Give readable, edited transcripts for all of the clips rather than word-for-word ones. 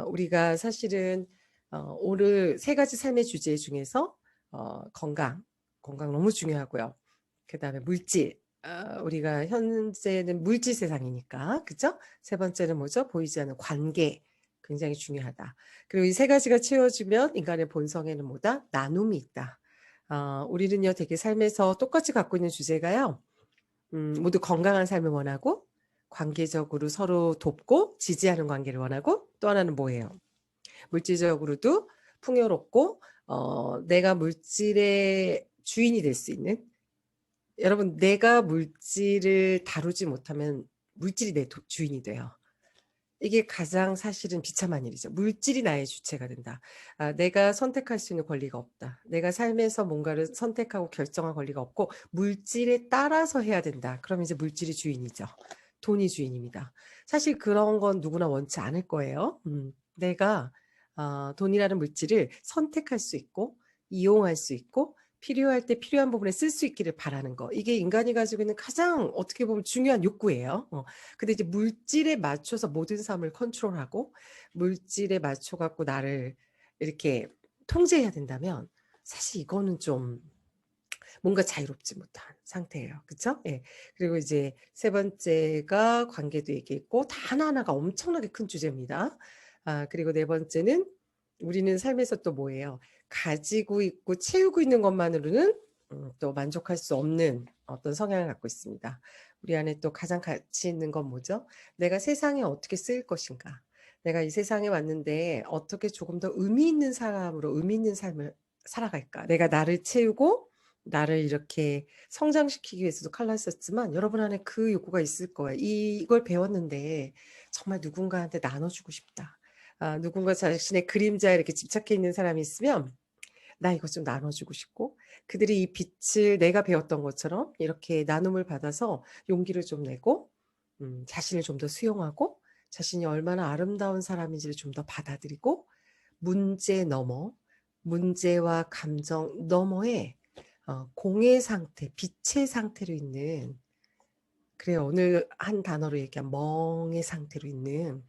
우리가 사실은 오늘 세 가지 삶의 주제 중에서 건강 너무 중요하고요. 그 다음에 물질, 우리가 현재는 물질 세상이니까, 그죠? 세 번째는 뭐죠? 보이지 않는 관계, 굉장히 중요하다. 그리고 이 세 가지가 채워지면 인간의 본성에는 뭐다? 나눔이 있다. 우리는요, 되게 삶에서 똑같이 갖고 있는 주제가요. 모두 건강한 삶을 원하고, 관계적으로 서로 돕고 지지하는 관계를 원하고, 또 하나는 뭐예요? 물질적으로도 풍요롭고 내가 물질의 주인이 될 수 있는, 여러분, 내가 물질을 다루지 못하면 물질이 내 주인이 돼요. 이게 가장 사실은 비참한 일이죠. 물질이 나의 주체가 된다. 내가 선택할 수 있는 권리가 없다. 내가 삶에서 뭔가를 선택하고 결정할 권리가 없고 물질에 따라서 해야 된다. 그럼 이제 물질이 주인이죠. 돈이 주인입니다. 사실 그런 건 누구나 원치 않을 거예요. 내가 돈이라는 물질을 선택할 수 있고 이용할 수 있고 필요할 때 필요한 부분에 쓸 수 있기를 바라는 거. 이게 인간이 가지고 있는 가장 어떻게 보면 중요한 욕구예요. 근데 이제 물질에 맞춰서 모든 삶을 컨트롤하고 물질에 맞춰 갖고 나를 이렇게 통제해야 된다면 사실 이거는 좀 뭔가 자유롭지 못한 상태예요. 그렇죠? 예. 그리고 이제 세 번째가 관계도 얘기했고 다 하나하나가 엄청나게 큰 주제입니다. 그리고 네 번째는 우리는 삶에서 또 뭐예요? 가지고 있고 채우고 있는 것만으로는 또 만족할 수 없는 어떤 성향을 갖고 있습니다. 우리 안에 또 가장 가치 있는 건 뭐죠? 내가 세상에 어떻게 쓰일 것인가? 내가 이 세상에 왔는데 어떻게 조금 더 의미 있는 사람으로 의미 있는 삶을 살아갈까? 내가 나를 채우고 나를 이렇게 성장시키기 위해서도 칼라했었지만 여러분 안에 그 욕구가 있을 거예요. 이걸 배웠는데 정말 누군가한테 나눠주고 싶다. 누군가 자신의 그림자에 이렇게 집착해 있는 사람이 있으면 나 이거 좀 나눠주고 싶고 그들이 이 빛을 내가 배웠던 것처럼 이렇게 나눔을 받아서 용기를 좀 내고 자신을 좀 더 수용하고 자신이 얼마나 아름다운 사람인지를 좀 더 받아들이고 문제 넘어 문제와 감정 너머에 공의 상태, 빛의 상태로 있는, 그래요. 오늘 한 단어로 얘기한 멍의 상태로 있는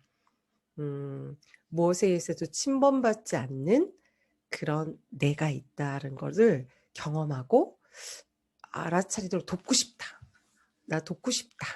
무엇에 의해서도 침범받지 않는 그런 내가 있다는 것을 경험하고 알아차리도록 돕고 싶다. 나 돕고 싶다.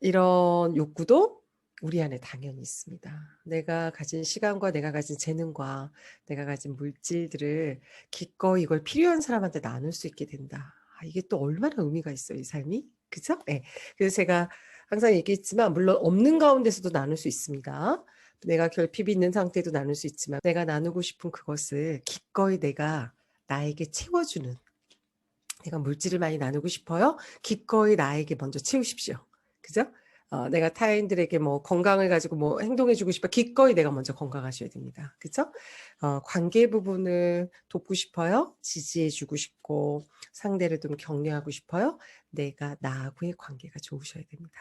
이런 욕구도 우리 안에 당연히 있습니다. 내가 가진 시간과 내가 가진 재능과 내가 가진 물질들을 기꺼이 이걸 필요한 사람한테 나눌 수 있게 된다. 이게 또 얼마나 의미가 있어요, 이 삶이. 그죠? 네. 그래서 제가 항상 얘기했지만 물론 없는 가운데서도 나눌 수 있습니다. 내가 결핍이 있는 상태도 나눌 수 있지만 내가 나누고 싶은 그것을 기꺼이 내가 나에게 채워주는, 내가 물질을 많이 나누고 싶어요. 기꺼이 나에게 먼저 채우십시오. 그죠? 내가 타인들에게 뭐 건강을 가지고 뭐 행동해주고 싶어. 기꺼이 내가 먼저 건강하셔야 됩니다. 그죠? 관계 부분을 돕고 싶어요. 지지해주고 싶고 상대를 좀 격려하고 싶어요. 내가 나하고의 관계가 좋으셔야 됩니다.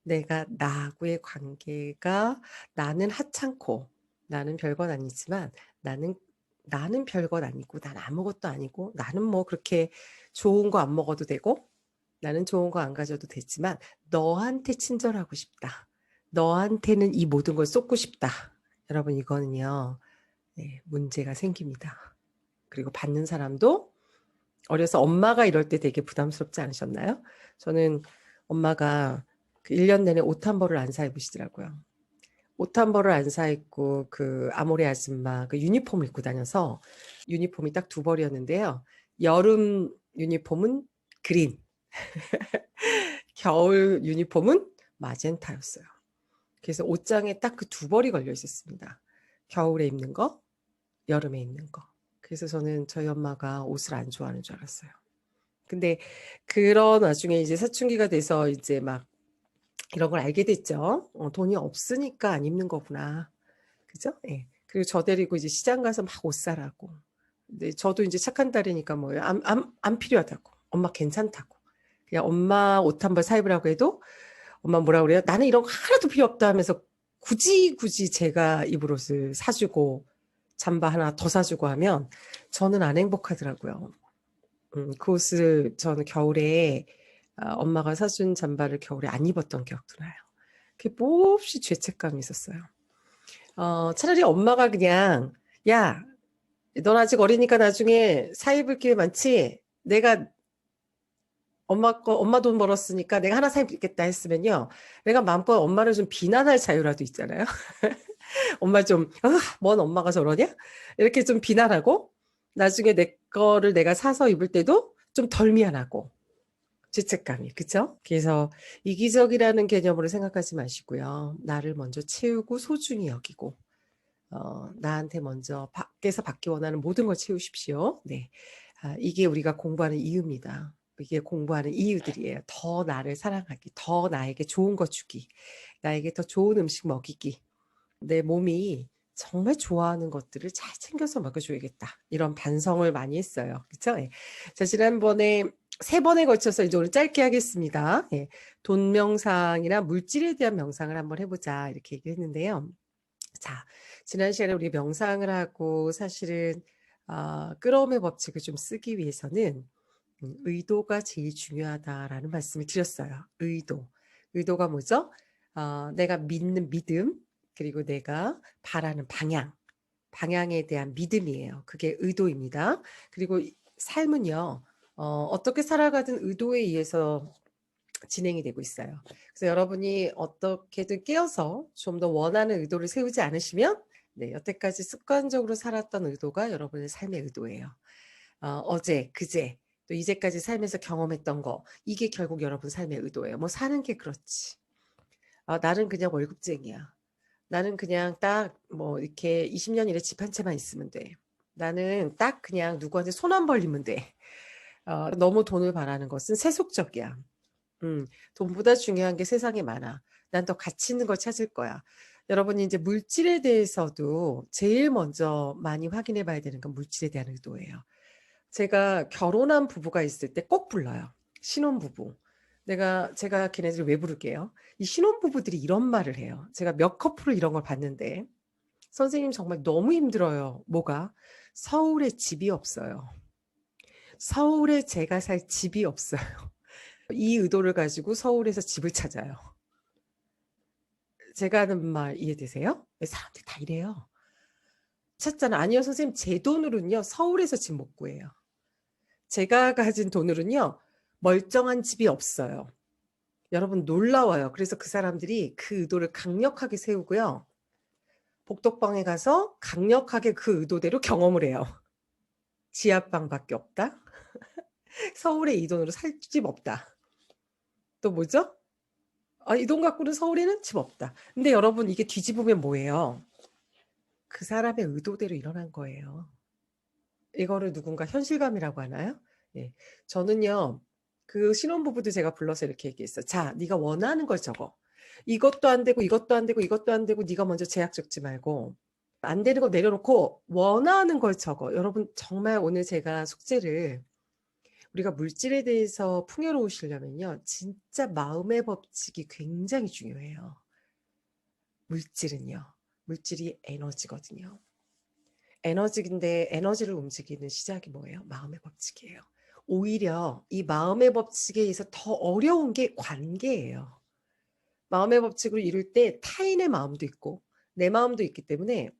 내가 나하고의 관계가, 나는 하찮고 나는 별건 아니지만 나는 별건 아니고 난 아무것도 아니고 나는 뭐 그렇게 좋은 거 안 먹어도 되고 나는 좋은 거 안 가져도 되지만 너한테 친절하고 싶다. 너한테는 이 모든 걸 쏟고 싶다. 여러분 이거는요. 네, 문제가 생깁니다. 그리고 받는 사람도 어려서 엄마가 이럴 때 되게 부담스럽지 않으셨나요? 저는 엄마가 그 1년 내내 옷 한 벌을 안 사 입으시더라고요. 옷 한 벌을 안 사 입고 그 아모레 아줌마 그 유니폼을 입고 다녀서 유니폼이 딱 두 벌이었는데요. 여름 유니폼은 그린, 겨울 유니폼은 마젠타였어요. 그래서 옷장에 딱 그 두 벌이 걸려 있었습니다. 겨울에 입는 거, 여름에 입는 거. 그래서 저는 저희 엄마가 옷을 안 좋아하는 줄 알았어요. 근데 그런 와중에 이제 사춘기가 돼서 이제 막 이런 걸 알게 됐죠. 돈이 없으니까 안 입는 거구나. 그죠? 예. 그리고 저 데리고 이제 시장 가서 막 옷 사라고. 근데 저도 이제 착한 딸이니까 뭐예요. 안 필요하다고. 엄마 괜찮다고. 그냥 엄마 옷 한 벌 사 입으라고 해도 엄마 뭐라 그래요? 나는 이런 거 하나도 필요 없다 하면서 굳이 제가 입을 옷을 사주고 잠바 하나 더 사주고 하면 저는 안 행복하더라고요. 그 옷을 저는 겨울에 엄마가 사준 잠바를 겨울에 안 입었던 기억도 나요. 그게 몹시 죄책감이 있었어요. 차라리 엄마가 그냥, 야, 넌 아직 어리니까 나중에 사입을 기회 많지? 내가 엄마 돈 벌었으니까 내가 하나 사입겠다 했으면요. 내가 마음껏 엄마를 좀 비난할 자유라도 있잖아요. 엄마 좀, 뭔 엄마가 저러냐? 이렇게 좀 비난하고, 나중에 내 거를 내가 사서 입을 때도 좀 덜 미안하고, 죄책감이, 그쵸? 그래서 이기적이라는 개념으로 생각하지 마시고요. 나를 먼저 채우고 소중히 여기고, 나한테 먼저 밖에서 받기 원하는 모든 걸 채우십시오. 네. 이게 우리가 공부하는 이유입니다. 이게 공부하는 이유들이에요. 더 나를 사랑하기, 더 나에게 좋은 거 주기, 나에게 더 좋은 음식 먹이기, 내 몸이 정말 좋아하는 것들을 잘 챙겨서 먹여줘야겠다. 이런 반성을 많이 했어요. 그쵸? 예. 자, 지난번에 3번에 걸쳐서 이제 오늘 짧게 하겠습니다. 예. 돈 명상이나 물질에 대한 명상을 한번 해보자. 이렇게 얘기를 했는데요. 자, 지난 시간에 우리 명상을 하고 사실은 끌어옴의 법칙을 좀 쓰기 위해서는 의도가 제일 중요하다라는 말씀을 드렸어요. 의도가 뭐죠? 내가 믿는 믿음, 그리고 내가 바라는 방향에 대한 믿음이에요. 그게 의도입니다. 그리고 삶은요, 어떻게 살아가든 의도에 의해서 진행이 되고 있어요. 그래서 여러분이 어떻게든 깨어서 좀 더 원하는 의도를 세우지 않으시면 네, 여태까지 습관적으로 살았던 의도가 여러분의 삶의 의도예요. 어제, 그제, 또 이제까지 살면서 경험했던 거 이게 결국 여러분 삶의 의도예요. 뭐 사는 게 그렇지. 나는 그냥 월급쟁이야. 나는 그냥 딱 뭐 이렇게 20년 이래 집 한 채만 있으면 돼. 나는 딱 그냥 누구한테 손 안 벌리면 돼. 너무 돈을 바라는 것은 세속적이야. 돈보다 중요한 게 세상에 많아. 난 더 가치 있는 걸 찾을 거야. 여러분이 이제 물질에 대해서도 제일 먼저 많이 확인해 봐야 되는 건 물질에 대한 의도예요. 제가 결혼한 부부가 있을 때 꼭 불러요. 신혼부부. 제가 걔네들을 왜 부를게요? 이 신혼부부들이 이런 말을 해요. 제가 몇 커플을 이런 걸 봤는데, 선생님 정말 너무 힘들어요. 뭐가? 서울에 집이 없어요. 서울에 제가 살 집이 없어요. 이 의도를 가지고 서울에서 집을 찾아요. 제가 하는 말 이해되세요? 사람들이 다 이래요. 찾잖아. 아니요, 선생님, 제 돈으로는요, 서울에서 집 못 구해요. 제가 가진 돈으로는요, 멀쩡한 집이 없어요. 여러분 놀라워요. 그래서 그 사람들이 그 의도를 강력하게 세우고요. 복덕방에 가서 강력하게 그 의도대로 경험을 해요. 지하방밖에 없다. 서울에 이 돈으로 살 집 없다. 또 뭐죠? 이 돈 갖고는 서울에는 집 없다. 근데 여러분 이게 뒤집으면 뭐예요? 그 사람의 의도대로 일어난 거예요. 이거를 누군가 현실감이라고 하나요? 예. 저는요, 그 신혼부부도 제가 불러서 이렇게 얘기했어요. 자, 네가 원하는 걸 적어. 이것도 안 되고, 이것도 안 되고, 이것도 안 되고, 네가 먼저 제약 적지 말고, 안 되는 거 내려놓고, 원하는 걸 적어. 여러분, 정말 오늘 제가 숙제를, 우리가 물질에 대해서 풍요로우시려면요, 진짜 마음의 법칙이 굉장히 중요해요. 물질은요. 물질이 에너지거든요. 에너지인데 에너지를 움직이는 시작이 뭐예요? 마음의 법칙이에요. 오히려 이 마음의 법칙에 의해서 더 어려운 게 관계예요. 마음의 법칙으로 이룰 때 타인의 마음도 있고 내 마음도 있기 때문에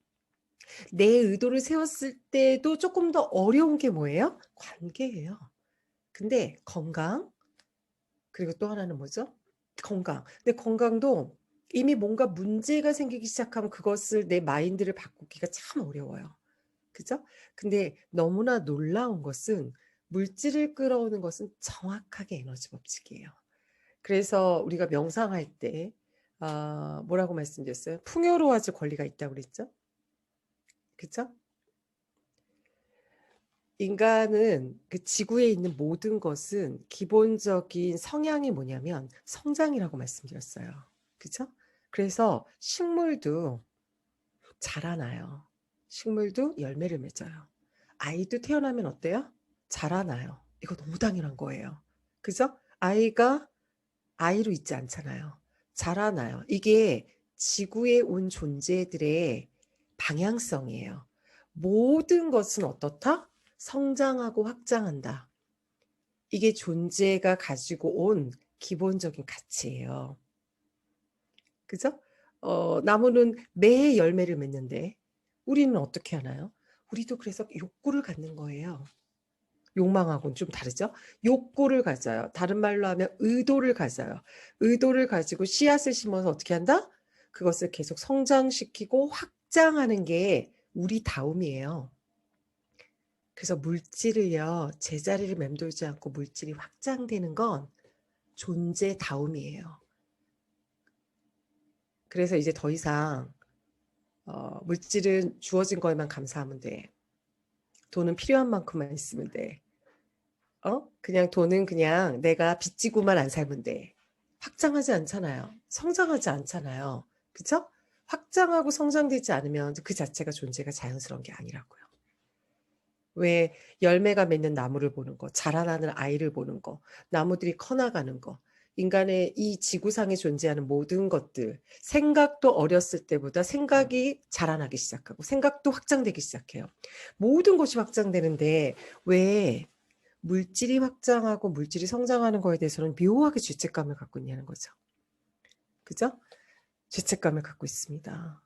내 의도를 세웠을 때도 조금 더 어려운 게 뭐예요? 관계예요. 근데 건강, 그리고 또 하나는 뭐죠? 건강. 근데 건강도 이미 뭔가 문제가 생기기 시작하면 그것을 내 마인드를 바꾸기가 참 어려워요. 그죠? 근데 너무나 놀라운 것은 물질을 끌어오는 것은 정확하게 에너지 법칙이에요. 그래서 우리가 명상할 때 뭐라고 말씀드렸어요? 풍요로워질 권리가 있다고 그랬죠? 그죠? 인간은 그 지구에 있는 모든 것은 기본적인 성향이 뭐냐면 성장이라고 말씀드렸어요. 그죠? 그래서 식물도 자라나요. 식물도 열매를 맺어요. 아이도 태어나면 어때요? 자라나요. 이거 너무 당연한 거예요. 그죠? 아이가 아이로 있지 않잖아요. 자라나요. 이게 지구에 온 존재들의 방향성이에요. 모든 것은 어떻다? 성장하고 확장한다. 이게 존재가 가지고 온 기본적인 가치예요. 그죠? 나무는 매해 열매를 맺는데 우리는 어떻게 하나요? 우리도 그래서 욕구를 갖는 거예요. 욕망하고는 좀 다르죠? 욕구를 가져요. 다른 말로 하면 의도를 가져요. 의도를 가지고 씨앗을 심어서 어떻게 한다? 그것을 계속 성장시키고 확장하는 게 우리 다움이에요. 그래서 물질을요, 제자리를 맴돌지 않고 물질이 확장되는 건 존재다움이에요. 그래서 이제 더 이상 물질은 주어진 거에만 감사하면 돼. 돈은 필요한 만큼만 있으면 돼. 그냥 돈은 그냥 내가 빚지고만 안 살면 돼. 확장하지 않잖아요. 성장하지 않잖아요. 그쵸? 확장하고 성장되지 않으면 그 자체가 존재가 자연스러운 게 아니라고요. 왜 열매가 맺는 나무를 보는 거, 자라나는 아이를 보는 거, 나무들이 커나가는 거, 인간의 이 지구상에 존재하는 모든 것들, 생각도 어렸을 때보다 생각이 자라나기 시작하고 생각도 확장되기 시작해요. 모든 것이 확장되는데 왜 물질이 확장하고 물질이 성장하는 거에 대해서는 묘하게 죄책감을 갖고 있냐는 거죠. 그죠? 죄책감을 갖고 있습니다.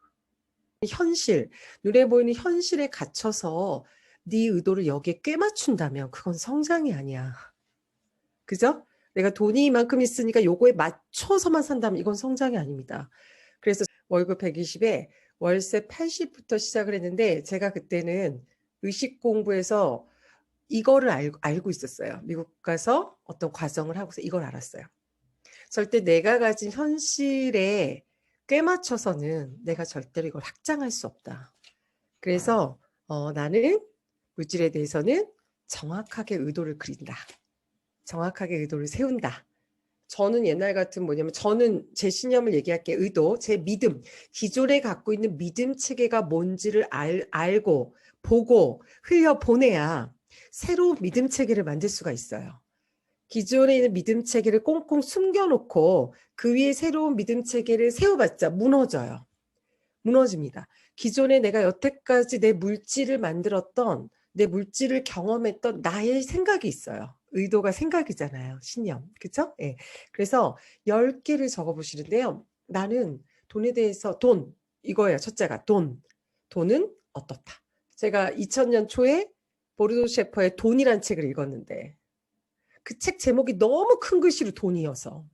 현실, 눈에 보이는 현실에 갇혀서 네 의도를 여기에 꿰맞춘다면 그건 성장이 아니야. 그죠? 내가 돈이 이만큼 있으니까 요거에 맞춰서만 산다면 이건 성장이 아닙니다. 그래서 월급 120에 월세 80부터 시작을 했는데 제가 그때는 의식 공부해서 이거를 알고 있었어요. 미국 가서 어떤 과정을 하고서 이걸 알았어요. 절대 내가 가진 현실에 꿰맞춰서는 내가 절대로 이걸 확장할 수 없다. 그래서 나는 물질에 대해서는 정확하게 의도를 그린다. 정확하게 의도를 세운다. 저는 옛날 같은 뭐냐면 저는 제 신념을 얘기할게요. 의도, 제 믿음, 기존에 갖고 있는 믿음 체계가 뭔지를 알고 보고 흘려보내야 새로운 믿음 체계를 만들 수가 있어요. 기존에 있는 믿음 체계를 꽁꽁 숨겨놓고 그 위에 새로운 믿음 체계를 세워봤자 무너져요. 무너집니다. 기존에 내가 여태까지 내 물질을 만들었던 내 물질을 경험했던 나의 생각이 있어요. 의도가 생각이잖아요. 신념. 그렇죠? 예. 그래서 10개를 적어보시는데요. 나는 돈에 대해서 이거예요. 첫째가 돈은 어떻다. 제가 2000년 초에 보르도 셰퍼의 돈이란 책을 읽었는데 그 책 제목이 너무 큰 글씨로 돈이어서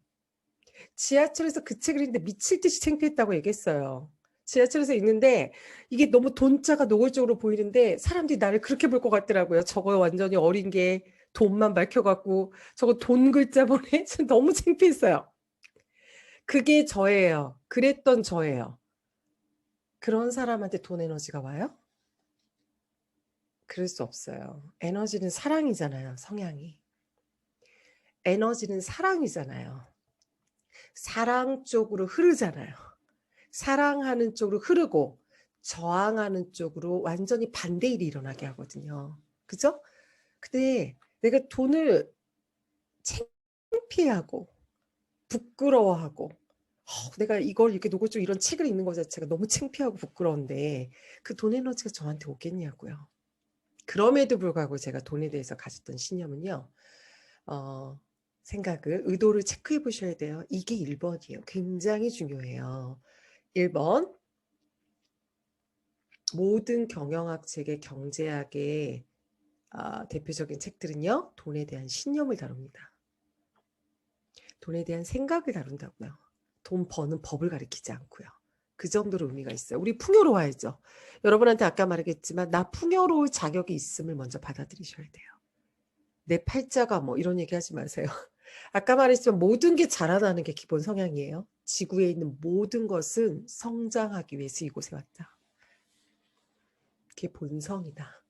지하철에서 그 책을 읽는데 미칠 듯이 창피했다고 얘기했어요. 지하철에서 읽는데 이게 너무 돈자가 노골적으로 보이는데 사람들이 나를 그렇게 볼 것 같더라고요. 저거 완전히 어린 게 돈만 밝혀갖고 저거 돈 글자 보내? 너무 창피했어요. 그게 저예요. 그랬던 저예요. 그런 사람한테 돈 에너지가 와요? 그럴 수 없어요. 에너지는 사랑이잖아요. 성향이. 에너지는 사랑이잖아요. 사랑 쪽으로 흐르잖아요. 사랑하는 쪽으로 흐르고 저항하는 쪽으로 완전히 반대 일이 일어나게 하거든요. 그죠? 근데 내가 돈을 창피하고 부끄러워하고 내가 이걸 이렇게 노골적으로 이런 책을 읽는 것 자체가 너무 창피하고 부끄러운데 그 돈 에너지가 저한테 오겠냐고요. 그럼에도 불구하고 제가 돈에 대해서 가졌던 신념은요. 생각을 의도를 체크해 보셔야 돼요. 이게 1번이에요. 굉장히 중요해요. 1번 모든 경영학 책의 경제학의 대표적인 책들은요. 돈에 대한 신념을 다룹니다. 돈에 대한 생각을 다룬다고요. 돈 버는 법을 가르치지 않고요. 그 정도로 의미가 있어요. 우리 풍요로워야죠. 여러분한테 아까 말했지만 나 풍요로울 자격이 있음을 먼저 받아들이셔야 돼요. 내 팔자가 뭐 이런 얘기 하지 마세요. 아까 말했지만 모든 게 자라나는 게 기본 성향이에요. 지구에 있는 모든 것은 성장하기 위해서 이곳에 왔다. 그게 본성이다.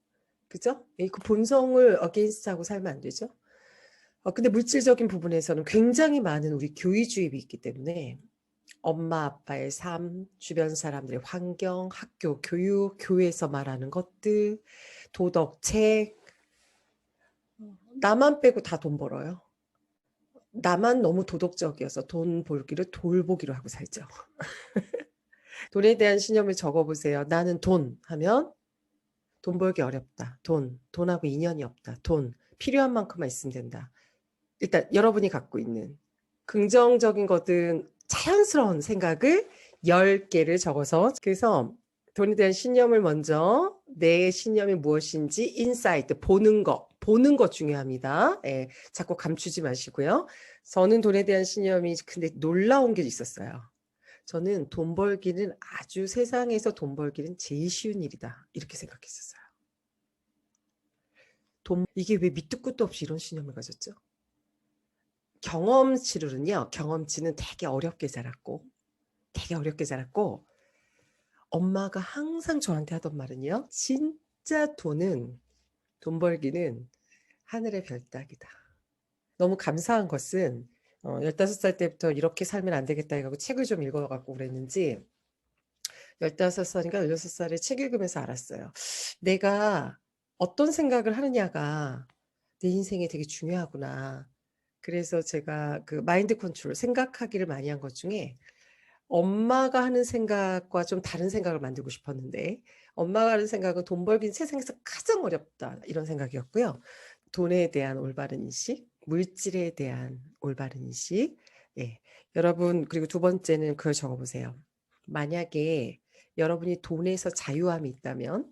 그죠? 그 본성을 어게인스트하고 살면 안 되죠. 근데 물질적인 부분에서는 굉장히 많은 우리 교의주입이 있기 때문에 엄마 아빠의 삶, 주변 사람들의 환경, 학교, 교육, 교회에서 말하는 것들, 도덕책, 나만 빼고 다 돈 벌어요. 나만 너무 도덕적이어서 돈 벌기를 돌보기로 하고 살죠. 돈에 대한 신념을 적어보세요. 나는 돈 하면 돈 벌기 어렵다. 돈하고 인연이 없다. 필요한 만큼만 있으면 된다. 일단 여러분이 갖고 있는 긍정적인 거든 자연스러운 생각을 10개를 적어서 그래서 돈에 대한 신념을 먼저 내 신념이 무엇인지 인사이트 보는 거 중요합니다. 예, 자꾸 감추지 마시고요. 저는 돈에 대한 신념이 근데 놀라운 게 있었어요. 저는 돈 벌기는 아주 세상에서 돈 벌기는 제일 쉬운 일이다. 이렇게 생각했었어요. 이게 왜 밑도 끝도 없이 이런 신념을 가졌죠? 경험치는 되게 어렵게 자랐고 엄마가 항상 저한테 하던 말은요. 진짜 돈 벌기는 하늘의 별 따기다. 너무 감사한 것은 15살 때부터 이렇게 살면 안 되겠다 해가지고 책을 좀 읽어갖고 그랬는지 15살인가 16살에 책 읽으면서 알았어요. 내가 어떤 생각을 하느냐가 내 인생에 되게 중요하구나. 그래서 제가 그 마인드 컨트롤 생각하기를 많이 한 것 중에 엄마가 하는 생각과 좀 다른 생각을 만들고 싶었는데 엄마가 하는 생각은 돈 벌기는 세상에서 가장 어렵다 이런 생각이었고요. 돈에 대한 올바른 인식, 물질에 대한 올바른 인식. 예. 여러분 그리고 두 번째는 그걸 적어보세요. 만약에 여러분이 돈에서 자유함이 있다면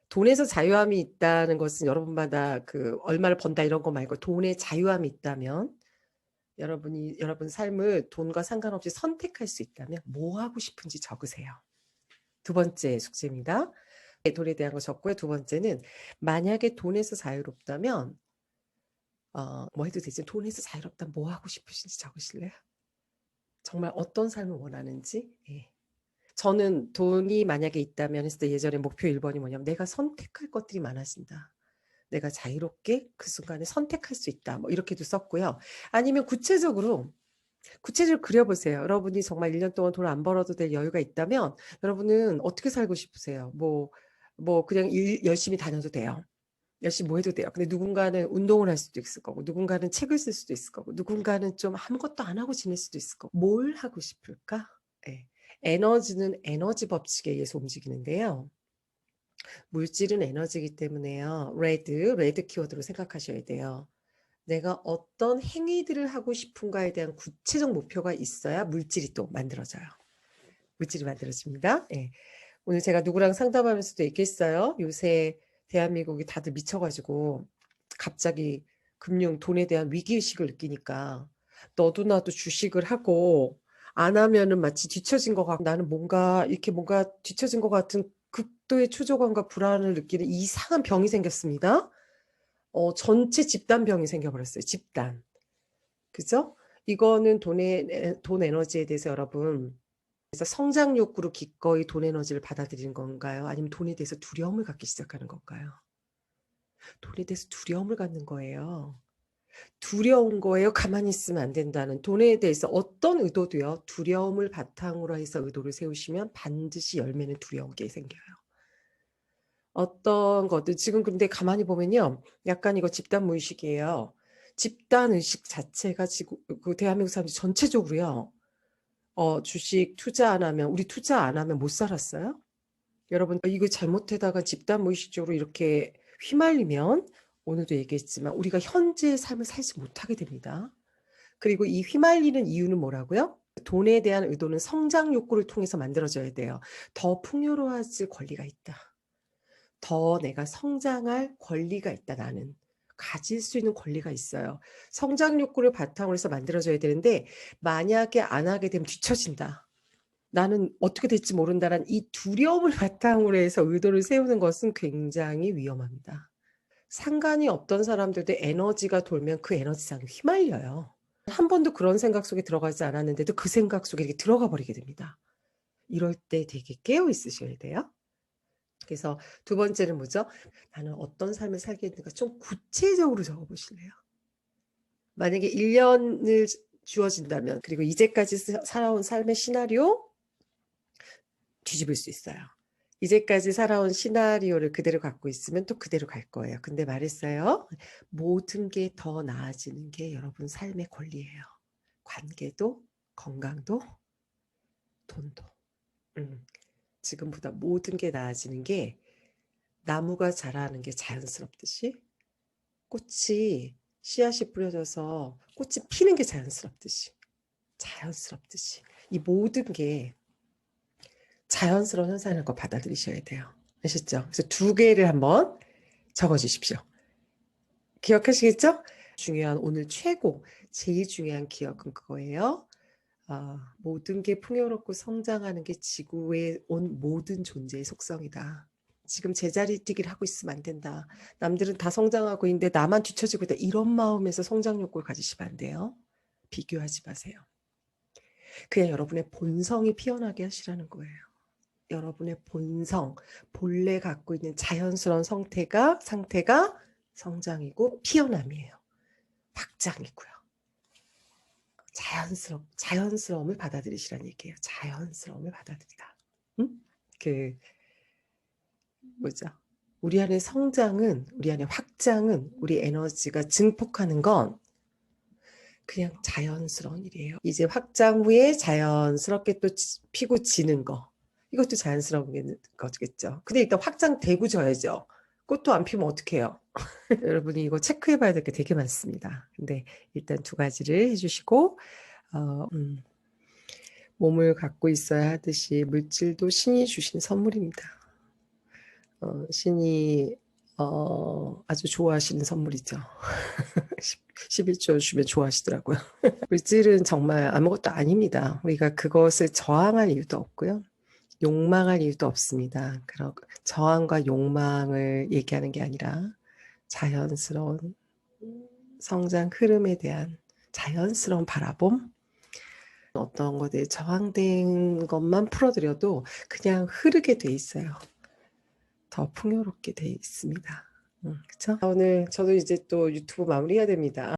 돈에서 자유함이 있다는 것은 여러분마다 그 얼마를 번다 이런 거 말고 돈에 자유함이 있다면 여러분 삶을 돈과 상관없이 선택할 수 있다면 뭐 하고 싶은지 적으세요. 두 번째 숙제입니다. 돈에 대한 거 적고요. 두 번째는 만약에 돈에서 자유롭다면 뭐 해도 되지. 돈에서 자유롭다면 뭐 하고 싶으신지 적으실래요? 정말 어떤 삶을 원하는지. 예. 저는 돈이 만약에 있다면 했을 때 예전에 목표 1번이 뭐냐면 내가 선택할 것들이 많아진다. 내가 자유롭게 그 순간에 선택할 수 있다. 뭐 이렇게도 썼고요. 아니면 구체적으로 그려보세요. 여러분이 정말 1년 동안 돈 안 벌어도 될 여유가 있다면 여러분은 어떻게 살고 싶으세요? 뭐 그냥 열심히 다녀도 돼요. 열심히 뭐 해도 돼요. 근데 누군가는 운동을 할 수도 있을 거고 누군가는 책을 쓸 수도 있을 거고 누군가는 좀 아무것도 안 하고 지낼 수도 있을 거고 뭘 하고 싶을까? 네. 에너지는 에너지 법칙에 의해서 움직이는데요. 물질은 에너지이기 때문에요. 레드 키워드로 생각하셔야 돼요. 내가 어떤 행위들을 하고 싶은가에 대한 구체적 목표가 있어야 물질이 또 만들어져요. 물질이 만들어집니다. 예. 오늘 제가 누구랑 상담하면서도 얘기했어요. 요새 대한민국이 다들 미쳐가지고 갑자기 돈에 대한 위기의식을 느끼니까 너도 나도 주식을 하고 안 하면은 마치 뒤처진 것 같고 나는 뭔가 뒤처진 것 같은 극도의 초조감과 불안을 느끼는 이상한 병이 생겼습니다. 전체 집단병이 생겨버렸어요. 집단. 그죠? 이거는 돈 에너지에 대해서 여러분, 그래서 성장 욕구로 기꺼이 돈 에너지를 받아들이는 건가요? 아니면 돈에 대해서 두려움을 갖기 시작하는 건가요? 돈에 대해서 두려움을 갖는 거예요. 두려운 거예요. 가만히 있으면 안 된다는. 돈에 대해서 어떤 의도도요. 두려움을 바탕으로 해서 의도를 세우시면 반드시 열매는 두려운 게 생겨요. 어떤 것들 지금 근데 가만히 보면요. 약간 이거 집단 무의식이에요. 집단 의식 자체가 지금 그 대한민국 사람들 전체적으로요. 주식 투자 안 하면 우리 투자 안 하면 못 살았어요? 여러분 이거 잘못하다가 집단 무의식적으로 이렇게 휘말리면 오늘도 얘기했지만 우리가 현재의 삶을 살지 못하게 됩니다. 그리고 이 휘말리는 이유는 뭐라고요? 돈에 대한 의도는 성장 욕구를 통해서 만들어져야 돼요. 더 풍요로워질 권리가 있다. 더 내가 성장할 권리가 있다. 나는 가질 수 있는 권리가 있어요. 성장 욕구를 바탕으로 해서 만들어져야 되는데 만약에 안 하게 되면 뒤처진다. 나는 어떻게 될지 모른다라는 이 두려움을 바탕으로 해서 의도를 세우는 것은 굉장히 위험합니다. 상관이 없던 사람들도 에너지가 돌면 그 에너지상에 휘말려요. 한 번도 그런 생각 속에 들어가지 않았는데도 그 생각 속에 이렇게 들어가 버리게 됩니다. 이럴 때 되게 깨어 있으셔야 돼요. 그래서 두 번째는 뭐죠? 나는 어떤 삶을 살겠는가 좀 구체적으로 적어보실래요? 만약에 1년을 주어진다면 그리고 이제까지 살아온 삶의 시나리오 뒤집을 수 있어요. 이제까지 살아온 시나리오를 그대로 갖고 있으면 또 그대로 갈 거예요. 근데 말했어요. 모든 게 더 나아지는 게 여러분 삶의 권리예요. 관계도, 건강도, 돈도. 지금보다 모든 게 나아지는 게 나무가 자라는 게 자연스럽듯이 꽃이 씨앗이 뿌려져서 꽃이 피는 게 자연스럽듯이 이 모든 게 자연스러운 현상이라는 거 받아들이셔야 돼요. 아셨죠? 그래서 두 개를 한번 적어 주십시오. 기억하시겠죠? 중요한 오늘 최고 제일 중요한 기억은 그거예요. 모든 게 풍요롭고 성장하는 게 지구에 온 모든 존재의 속성이다. 지금 제자리 뛰기를 하고 있으면 안 된다. 남들은 다 성장하고 있는데 나만 뒤처지고 있다. 이런 마음에서 성장 욕구를 가지시면 안 돼요. 비교하지 마세요. 그냥 여러분의 본성이 피어나게 하시라는 거예요. 여러분의 본성, 본래 갖고 있는 자연스러운 상태가 성장이고 피어남이에요. 확장이고요. 자연스러움을 받아들이시라는 얘기예요. 자연스러움을 받아들이다. 응? 뭐죠? 우리 안의 성장은, 우리 안의 확장은, 우리 에너지가 증폭하는 건 그냥 자연스러운 일이에요. 이제 확장 후에 자연스럽게 또 피고 지는 거. 이것도 자연스러운 거겠죠. 근데 일단 확장되고 져야죠. 꽃도 안 피면 어떡해요? 여러분이 이거 체크해 봐야 될 게 되게 많습니다. 근데 일단 두 가지를 해주시고, 몸을 갖고 있어야 하듯이 물질도 신이 주신 선물입니다. 신이 아주 좋아하시는 선물이죠. 11조 주면 좋아하시더라고요. 물질은 정말 아무것도 아닙니다. 우리가 그것을 저항할 이유도 없고요. 욕망할 이유도 없습니다. 그런 저항과 욕망을 얘기하는 게 아니라 자연스러운 성장 흐름에 대한 자연스러운 바라봄, 어떤 것에 저항된 것만 풀어드려도 그냥 흐르게 돼 있어요. 더 풍요롭게 돼 있습니다. 그렇죠? 오늘 저도 이제 또 유튜브 마무리해야 됩니다.